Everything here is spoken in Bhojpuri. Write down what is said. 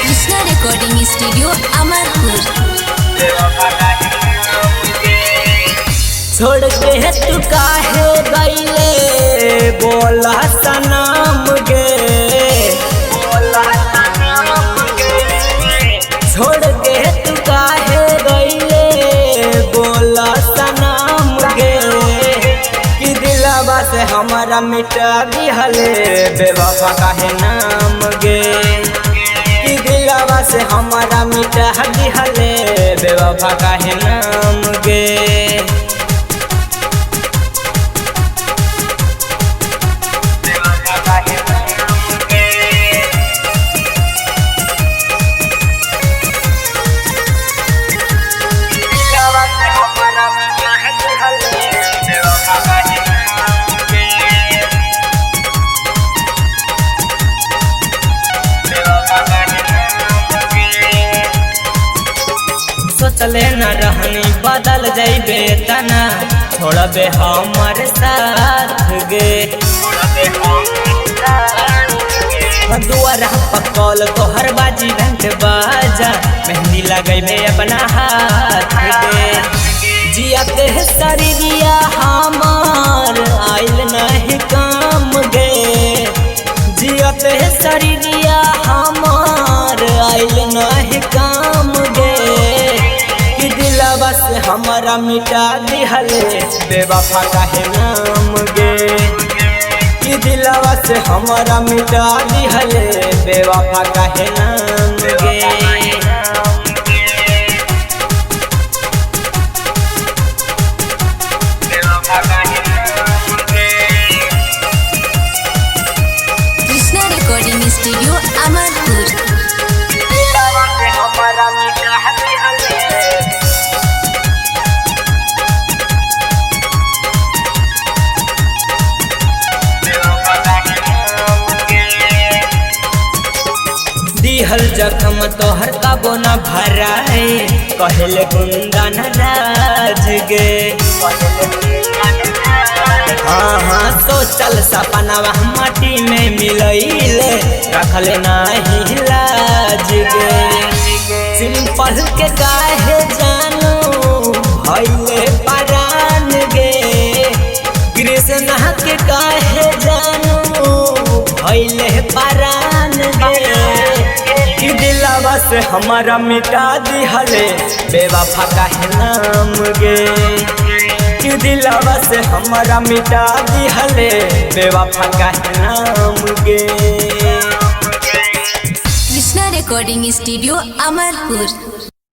Krishna recording studio Amarpur. छोड़ के तू काहे गईले बोला सनम गे, छोड़ के तू काहे गईले बोला सनम गे, कि दिलवा से हमारा मिटा दिहले बेवफा काहे नाम गे, कि दिलवा से हमारा मिटा दिहले बेवफा काहे नाम गे। सोचले न रहनी बदल जाइबे तना, छोड़बे हमर साथ गे, दुआरा पकल तोहर बाजी घंट बाजा, मेहंदी लगैबे अपना हाथ गे, जियाते शरीरिया हमार आइल नहीं काम गे, जियाते शरीरिया हमार आइल नहीं काम गे, दिलवा से हमारा मिटा दिहले बेवफा काहे नाम गे, कि दिलवा से हमारा मिटा दिहले बेवफा काहे नाम गे। Krishna recording studio Amarpur. दिहल जखम तोहर कबो न भराए, कहले गुंदन राज गे, हाँ हाँ सोचल सपनावा माटी में मिलैले, रखले नाही लाज गे, सिंपल के काहे जानू भइले परान गे, कृष्णा के काहे जानू भइले परान गे, कि दिलवा से हमारा मिटा दिहले बेवफा काहे नाम गे, कि दिलवा से हमारा मिटा दिहले बेवफा काहे नाम गे। Krishna recording studio Amarpur.